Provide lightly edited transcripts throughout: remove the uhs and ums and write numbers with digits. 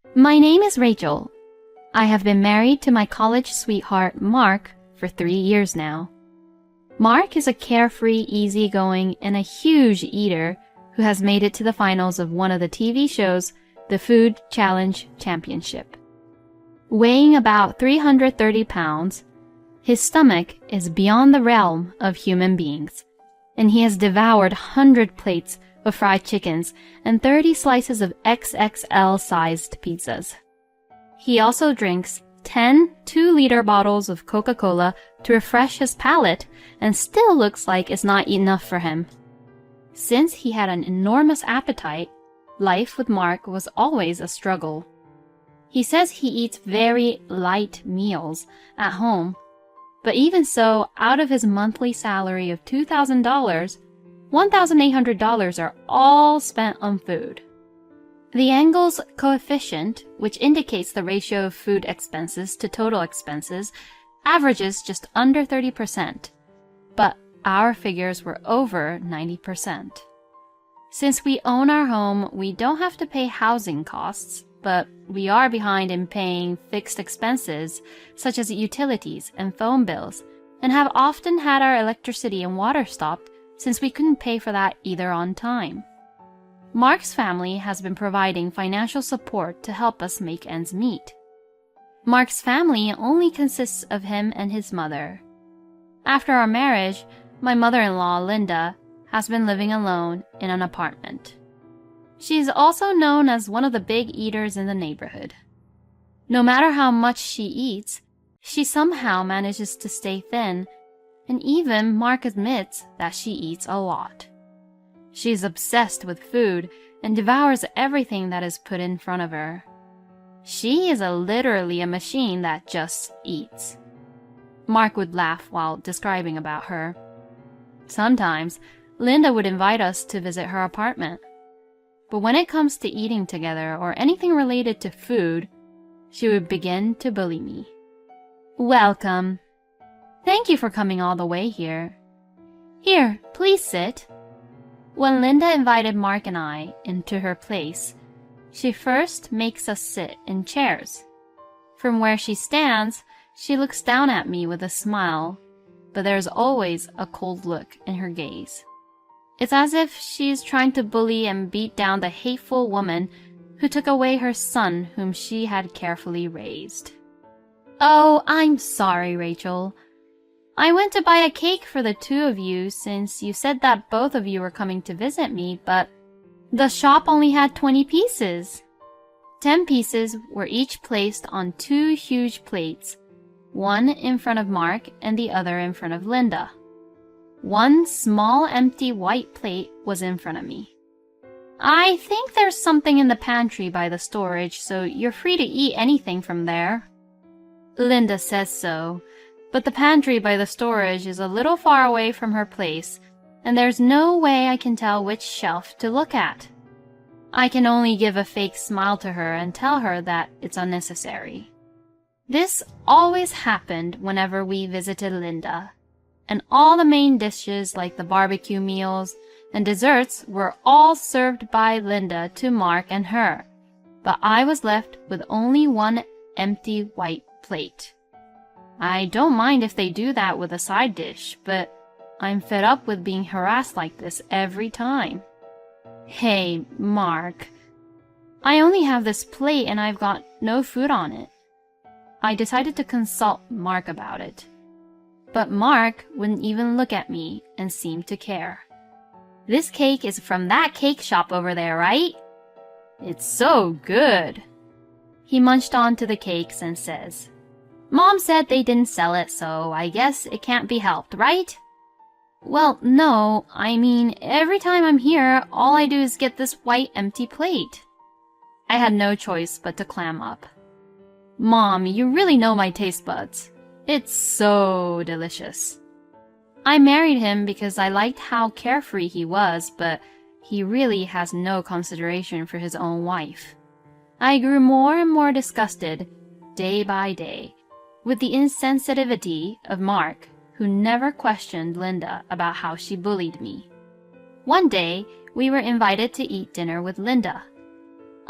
My name is Rachel. I have been married to my college sweetheart, Mark, for 3 years now. Mark is a carefree, easygoing, and a huge eater who has made it to the finals of one of the TV shows, the Food Challenge Championship. Weighing about 330 pounds, his stomach is beyond the realm of human beings, and he has devoured 100 plates of fried chickens and 30 slices of XXL-sized pizzas. He also drinks 10 2-liter bottles of Coca-Cola to refresh his palate and still looks like it's not enough for him. Since he had an enormous appetite, life with Mark was always a struggle. He says he eats very light meals at home, but even so, out of his monthly salary of $2,000, $1,800 are all spent on food. The Engel's coefficient, which indicates the ratio of food expenses to total expenses, averages just under 30%, but our figures were over 90%. Since we own our home, we don't have to pay housing costs, but we are behind in paying fixed expenses such as utilities and phone bills, and have often had our electricity and water stopped since we couldn't pay for that either on time. Mark's family has been providing financial support to help us make ends meet. Mark's family only consists of him and his mother. After our marriage, my mother-in-law, Linda, has been living alone in an apartment. She is also known as one of the big eaters in the neighborhood. No matter how much she eats, she somehow manages to stay thin, and even Mark admits that she eats a lot. She is obsessed with food and devours everything that is put in front of her. She is literally a machine that just eats. Mark would laugh while describing about her. Sometimes, Linda would invite us to visit her apartment. But when it comes to eating together or anything related to food, she would begin to bully me. Welcome. Thank you for coming all the way here. Here, please sit. When Linda invited Mark and I into her place, she first makes us sit in chairs. From where she stands, she looks down at me with a smile, but there's always a cold look in her gaze. It's as if she's trying to bully and beat down the hateful woman who took away her son whom she had carefully raised. Oh, I'm sorry, Rachel. I went to buy a cake for the two of you since you said that both of you were coming to visit me, but the shop only had 20 pieces. 10 pieces were each placed on 2 huge plates, one in front of Mark and the other in front of Linda. One small empty white plate was in front of me. I think there's something in the pantry by the storage, so you're free to eat anything from there. Linda says so, but the pantry by the storage is a little far away from her place, and there's no way I can tell which shelf to look at. I can only give a fake smile to her and tell her that it's unnecessary. This always happened whenever we visited Linda, and all the main dishes like the barbecue meals and desserts were all served by Linda to Mark and her, but I was left with only one empty white plate. I don't mind if they do that with a side dish, but I'm fed up with being harassed like this every time. Hey, Mark. I only have this plate and I've got no food on it. I decided to consult Mark about it. But Mark wouldn't even look at me and seemed to care. This cake is from that cake shop over there, right? It's so good. He munched onto the cakes and says, Mom said they didn't sell it, so I guess it can't be helped, right? Well, no, I mean, every time I'm here, all I do is get this white empty plate. I had no choice but to clam up. Mom, you really know my taste buds. It's so delicious. I married him because I liked how carefree he was, but he really has no consideration for his own wife. I grew more and more disgusted, day by day, with the insensitivity of Mark, who never questioned Linda about how she bullied me. One day, we were invited to eat dinner with Linda.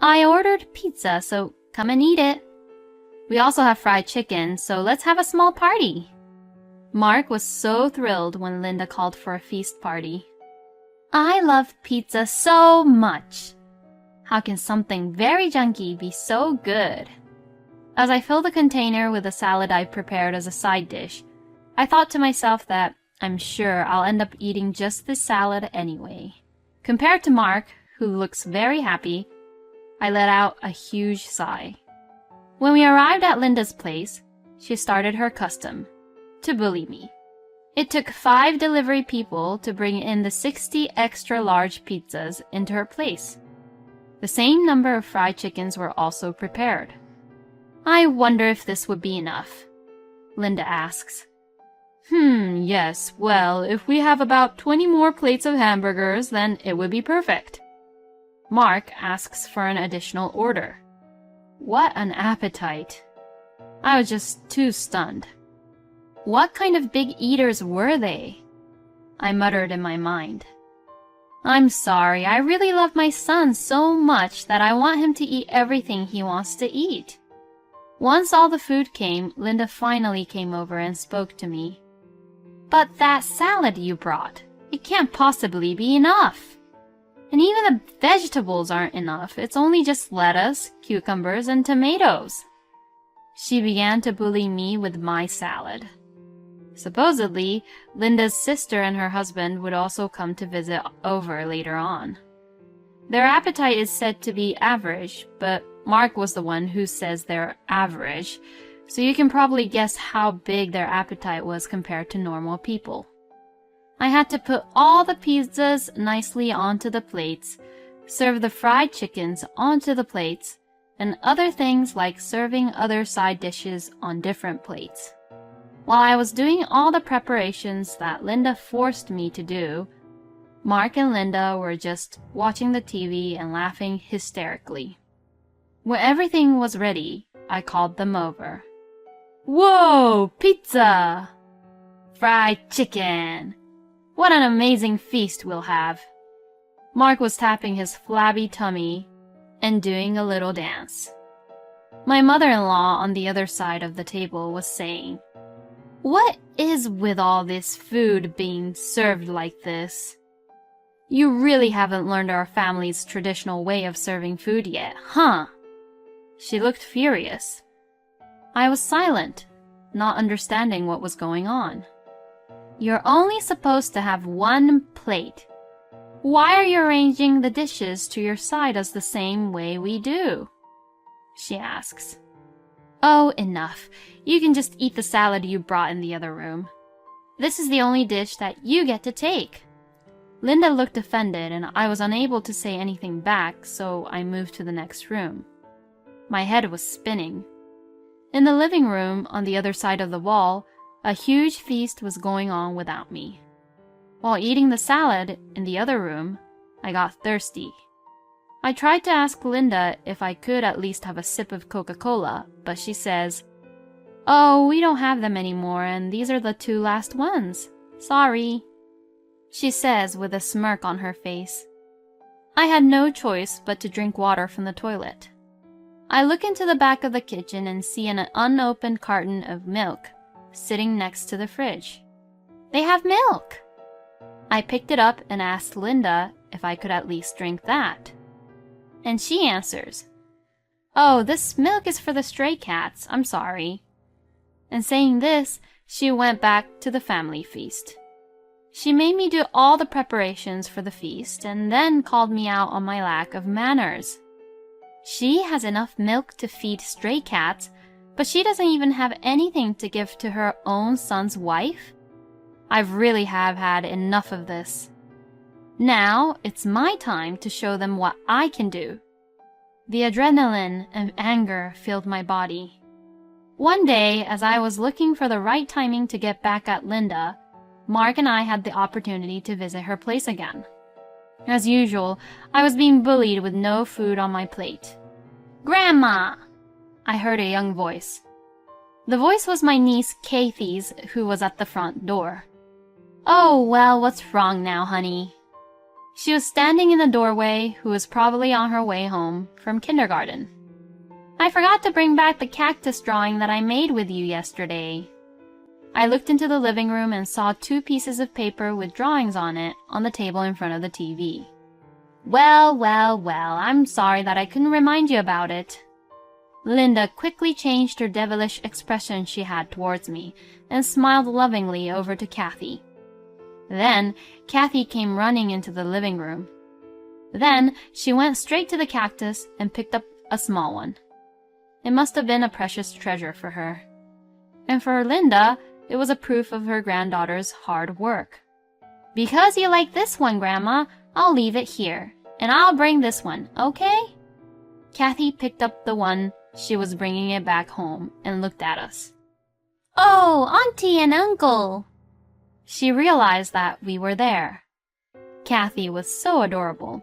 I ordered pizza, so come and eat it. We also have fried chicken, so let's have a small party. Mark was so thrilled when Linda called for a feast party. I love pizza so much. How can something very junky be so good? As I filled the container with the salad I prepared as a side dish, I thought to myself that I'm sure I'll end up eating just this salad anyway. Compared to Mark, who looks very happy, I let out a huge sigh. When we arrived at Linda's place, she started her custom, to bully me. It took 5 delivery people to bring in the 60 extra large pizzas into her place. The same number of fried chickens were also prepared. I wonder if this would be enough, Linda asks. Yes, well, if we have about 20 more plates of hamburgers, then it would be perfect. Mark asks for an additional order. What an appetite. I was just too stunned. What kind of big eaters were they? I muttered in my mind. I'm sorry, I really love my son so much that I want him to eat everything he wants to eat. Once all the food came, Linda finally came over and spoke to me. But that salad you brought, it can't possibly be enough. And even the vegetables aren't enough. It's only just lettuce, cucumbers, and tomatoes. She began to bully me with my salad. Supposedly, Linda's sister and her husband would also come to visit over later on. Their appetite is said to be average, but Mark was the one who says they're average, so you can probably guess how big their appetite was compared to normal people. I had to put all the pizzas nicely onto the plates, serve the fried chickens onto the plates, and other things like serving other side dishes on different plates. While I was doing all the preparations that Linda forced me to do, Mark and Linda were just watching the TV and laughing hysterically. When everything was ready, I called them over. Whoa, pizza! Fried chicken! What an amazing feast we'll have. Mark was tapping his flabby tummy and doing a little dance. My mother-in-law on the other side of the table was saying, "What is with all this food being served like this? You really haven't learned our family's traditional way of serving food yet, huh?" She looked furious. I was silent, not understanding what was going on. You're only supposed to have 1 plate. Why are you arranging the dishes to your side as the same way we do? She asks. Oh, enough. You can just eat the salad you brought in the other room. This is the only dish that you get to take. Linda looked offended and I was unable to say anything back, so I moved to the next room. My head was spinning. In the living room, on the other side of the wall, a huge feast was going on without me. While eating the salad in the other room, I got thirsty. I tried to ask Linda if I could at least have a sip of Coca-Cola, but she says, "Oh, we don't have them anymore, and these are the 2 last ones. Sorry," she says with a smirk on her face. I had no choice but to drink water from the toilet. I look into the back of the kitchen and see an unopened carton of milk sitting next to the fridge. They have milk! I picked it up and asked Linda if I could at least drink that. And she answers, "Oh, this milk is for the stray cats, I'm sorry." And saying this, she went back to the family feast. She made me do all the preparations for the feast and then called me out on my lack of manners. She has enough milk to feed stray cats, but she doesn't even have anything to give to her own son's wife? I really have had enough of this. Now it's my time to show them what I can do. The adrenaline and anger filled my body. One day, as I was looking for the right timing to get back at Linda, Mark and I had the opportunity to visit her place again. As usual, I was being bullied with no food on my plate. "Grandma!" I heard a young voice. The voice was my niece Kathy's, who was at the front door. "Oh, well, what's wrong now, honey?" She was standing in the doorway, who was probably on her way home from kindergarten. I forgot to bring back the cactus drawing that I made with you yesterday. I looked into the living room and saw 2 pieces of paper with drawings on it on the table in front of the TV. Well, I'm sorry that I couldn't remind you about it. Linda quickly changed her devilish expression she had towards me and smiled lovingly over to Kathy. Then Kathy came running into the living room. Then she went straight to the cactus and picked up a small one. It must have been a precious treasure for her. And for Linda, it was a proof of her granddaughter's hard work. Because you like this one, Grandma, I'll leave it here, and I'll bring this one, okay? Kathy picked up the one she was bringing it back home and looked at us. Oh, Auntie and Uncle! She realized that we were there. Kathy was so adorable.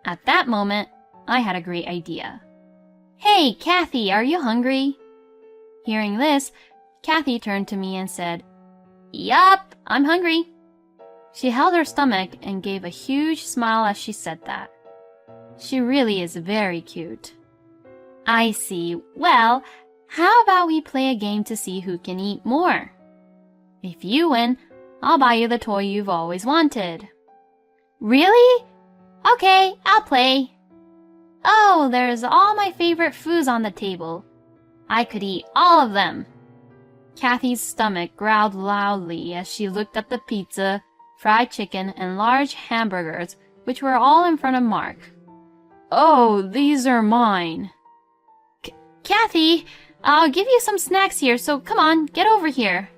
At that moment, I had a great idea. Hey, Kathy, are you hungry? Hearing this, Kathy turned to me and said, Yup, I'm hungry. She held her stomach and gave a huge smile as she said that. She really is very cute. I see. Well, how about we play a game to see who can eat more? If you win, I'll buy you the toy you've always wanted. Really? Okay, I'll play. Oh, there's all my favorite foods on the table. I could eat all of them. Kathy's stomach growled loudly as she looked at the pizza, fried chicken, and large hamburgers, which were all in front of Mark. Oh, these are mine. Kathy, I'll give you some snacks here, so come on, get over here.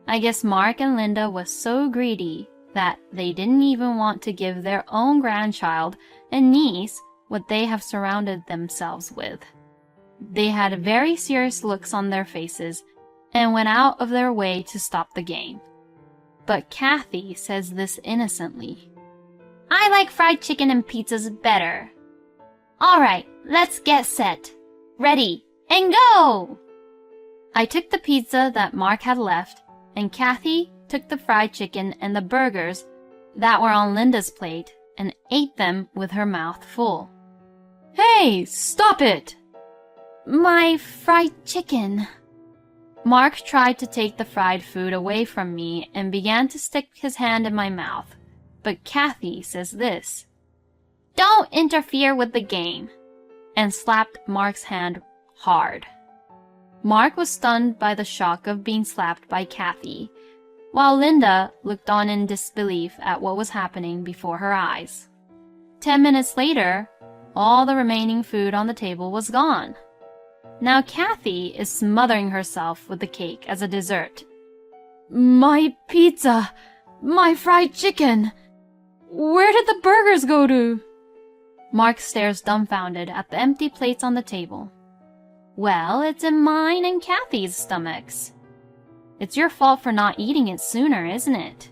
I guess Mark and Linda was so greedy that they didn't even want to give their own grandchild and niece what they have surrounded themselves with. They had very serious looks on their faces and went out of their way to stop the game. But Kathy says this innocently. I like fried chicken and pizzas better. All right, let's get set. Ready, and go! I took the pizza that Mark had left, and Kathy took the fried chicken and the burgers that were on Linda's plate and ate them with her mouth full. Hey, stop it! My fried chicken. Mark tried to take the fried food away from me and began to stick his hand in my mouth, but Kathy says this. Don't interfere with the game, and slapped Mark's hand hard. Mark was stunned by the shock of being slapped by Kathy, while Linda looked on in disbelief at what was happening before her eyes. 10 minutes later, all the remaining food on the table was gone. Now Kathy is smothering herself with the cake as a dessert. My pizza! My fried chicken! Where did the burgers go to? Mark stares dumbfounded at the empty plates on the table. Well, it's in mine and Kathy's stomachs. It's your fault for not eating it sooner, isn't it?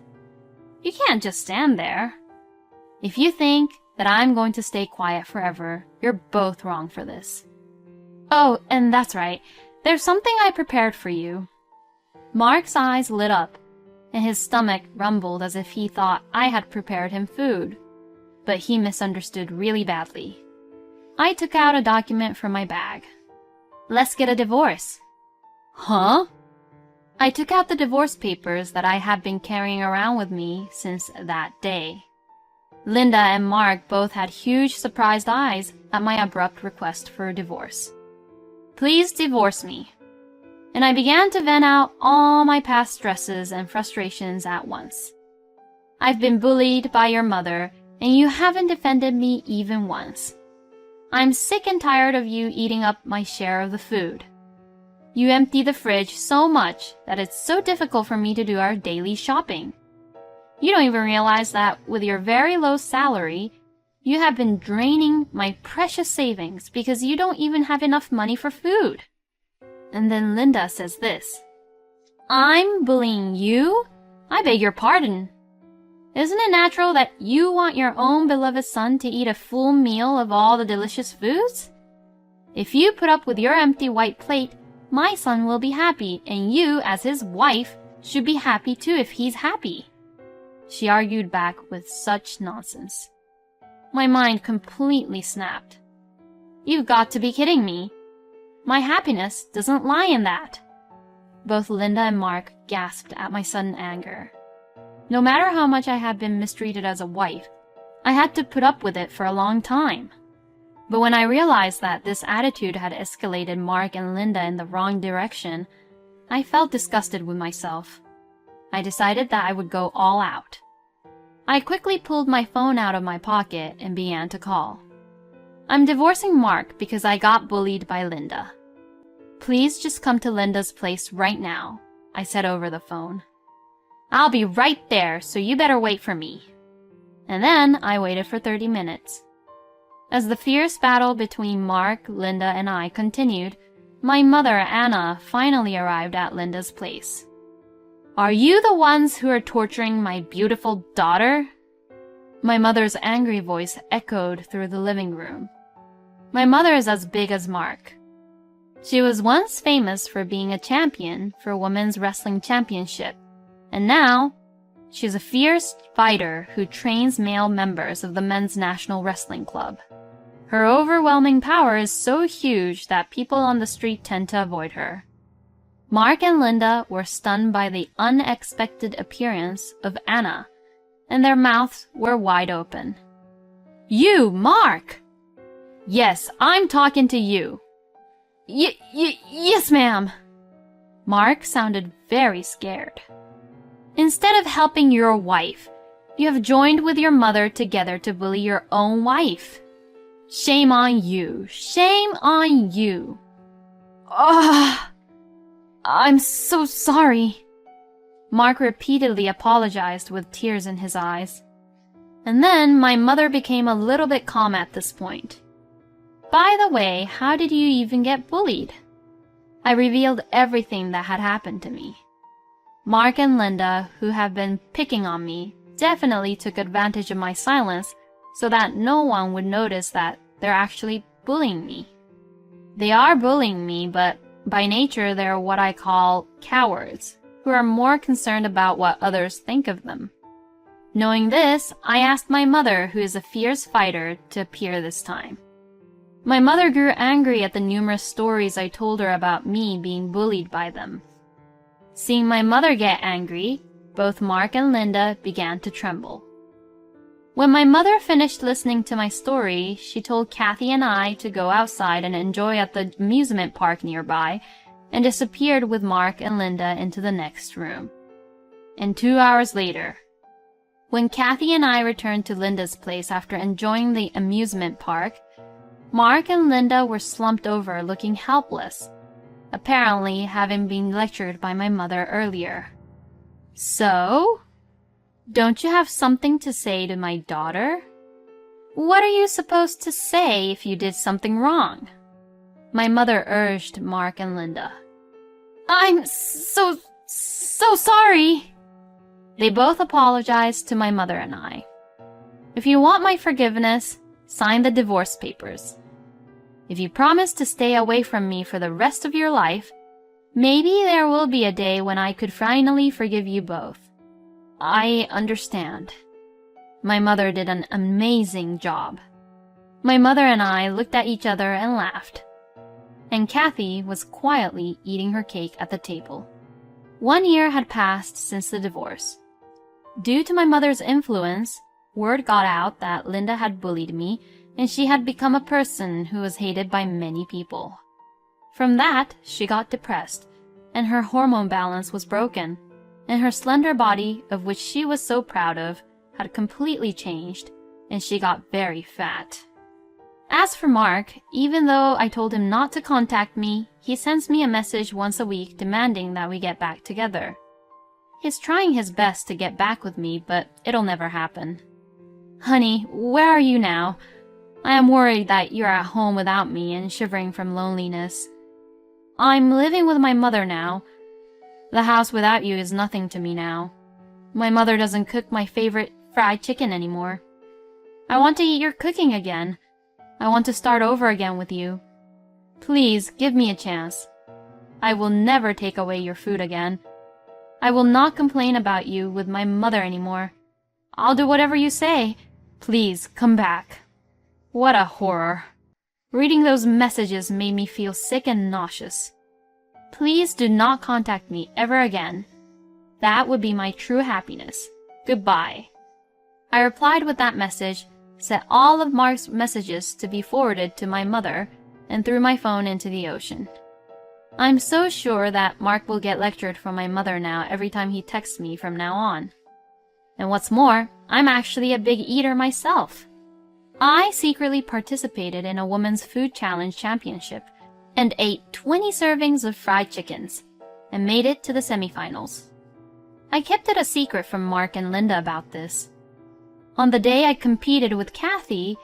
You can't just stand there. If you think that I'm going to stay quiet forever, you're both wrong for this. Oh, and that's right. There's something I prepared for you. Mark's eyes lit up, and his stomach rumbled as if he thought I had prepared him food. But he misunderstood really badly. I took out a document from my bag. Let's get a divorce. Huh? I took out the divorce papers that I had been carrying around with me since that day. Linda and Mark both had huge surprised eyes at my abrupt request for a divorce. Please divorce me. And I began to vent out all my past stresses and frustrations at once. I've been bullied by your mother, and you haven't defended me even once. I'm sick and tired of you eating up my share of the food. You empty the fridge so much that it's so difficult for me to do our daily shopping. You don't even realize that with your very low salary, you have been draining my precious savings because you don't even have enough money for food. And then Linda says this. I'm bullying you? I beg your pardon. Isn't it natural that you want your own beloved son to eat a full meal of all the delicious foods? If you put up with your empty white plate, my son will be happy, and you, as his wife, should be happy too if he's happy. she argued back with such nonsense. My mind completely snapped. You've got to be kidding me. My happiness doesn't lie in that. Both Linda and Mark gasped at my sudden anger. No matter how much I had been mistreated as a wife, I had to put up with it for a long time. But when I realized that this attitude had escalated Mark and Linda in the wrong direction, I felt disgusted with myself. I decided that I would go all out. I quickly pulled my phone out of my pocket and began to call. I'm divorcing Mark because I got bullied by Linda. Please just come to Linda's place right now, I said over the phone. I'll be right there, so you better wait for me. And then I waited for 30 minutes. As the fierce battle between Mark, Linda, and I continued, my mother, Anna, finally arrived at Linda's place. Are you the ones who are torturing my beautiful daughter? My mother's angry voice echoed through the living room. My mother is as big as Mark. She was once famous for being a champion for Women's Wrestling Championship, and now she's a fierce fighter who trains male members of the Men's National Wrestling Club. Her overwhelming power is so huge that people on the street tend to avoid her. Mark and Linda were stunned by the unexpected appearance of Anna, and their mouths were wide open. You, Mark! Yes, I'm talking to you. Yes, ma'am. Mark sounded very scared. Instead of helping your wife, you have joined with your mother together to bully your own wife. Shame on you. Shame on you. I'm so sorry. Mark repeatedly apologized with tears in his eyes. And then my mother became a little bit calm at this point. By the way, how did you even get bullied? I revealed everything that had happened to me. Mark and Linda, who have been picking on me, definitely took advantage of my silence so that no one would notice that they're actually bullying me. They are bullying me, but by nature they're what I call cowards, who are more concerned about what others think of them. Knowing this, I asked my mother, who is a fierce fighter, to appear this time. My mother grew angry at the numerous stories I told her about me being bullied by them. Seeing my mother get angry, both Mark and Linda began to tremble. When my mother finished listening to my story, she told Kathy and I to go outside and enjoy at the amusement park nearby, and disappeared with Mark and Linda into the next room. And 2 hours later, when Kathy and I returned to Linda's place after enjoying the amusement park, Mark and Linda were slumped over looking helpless, apparently having been lectured by my mother earlier. So? Don't you have something to say to my daughter? What are you supposed to say if you did something wrong? My mother urged Mark and Linda. I'm so sorry. They both apologized to my mother and I. If you want my forgiveness, sign the divorce papers. If you promise to stay away from me for the rest of your life, maybe there will be a day when I could finally forgive you both. I understand. My mother did an amazing job. My mother and I looked at each other and laughed. And Kathy was quietly eating her cake at the table. 1 year had passed since the divorce. Due to my mother's influence, word got out that Linda had bullied me, and she had become a person who was hated by many people. From that, she got depressed, and her hormone balance was broken, and her slender body, of which she was so proud of, had completely changed, and she got very fat. As for Mark, even though I told him not to contact me, he sends me a message once a week demanding that we get back together. He's trying his best to get back with me, but it'll never happen. Honey, where are you now? I am worried that you're at home without me and shivering from loneliness. I'm living with my mother now. The house without you is nothing to me now. My mother doesn't cook my favorite fried chicken anymore. I want to eat your cooking again. I want to start over again with you. Please give me a chance. I will never take away your food again. I will not complain about you with my mother anymore. I'll do whatever you say. Please, come back. What a horror. Reading those messages made me feel sick and nauseous. Please do not contact me ever again. That would be my true happiness. Goodbye. I replied with that message, set all of Mark's messages to be forwarded to my mother, and threw my phone into the ocean. I'm so sure that Mark will get lectured from my mother now every time he texts me from now on. And what's more, I'm actually a big eater myself. I secretly participated in a women's food challenge championship and ate 20 servings of fried chickens and made it to the semifinals. I kept it a secret from Mark and Linda about this. On the day I competed with Kathy,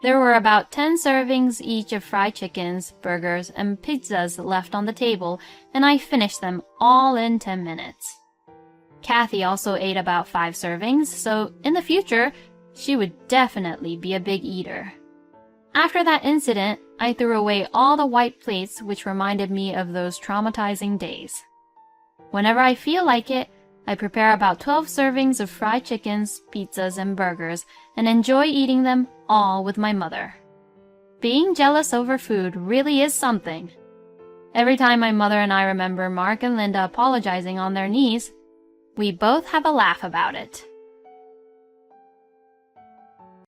there were about 10 servings each of fried chickens, burgers, and pizzas left on the table, and I finished them all in 10 minutes. Kathy also ate about 5 servings, so in the future, she would definitely be a big eater. After that incident, I threw away all the white plates, which reminded me of those traumatizing days. Whenever I feel like it, I prepare about 12 servings of fried chickens, pizzas, and burgers, and enjoy eating them all with my mother. Being jealous over food really is something. Every time my mother and I remember Mark and Linda apologizing on their knees, we both have a laugh about it.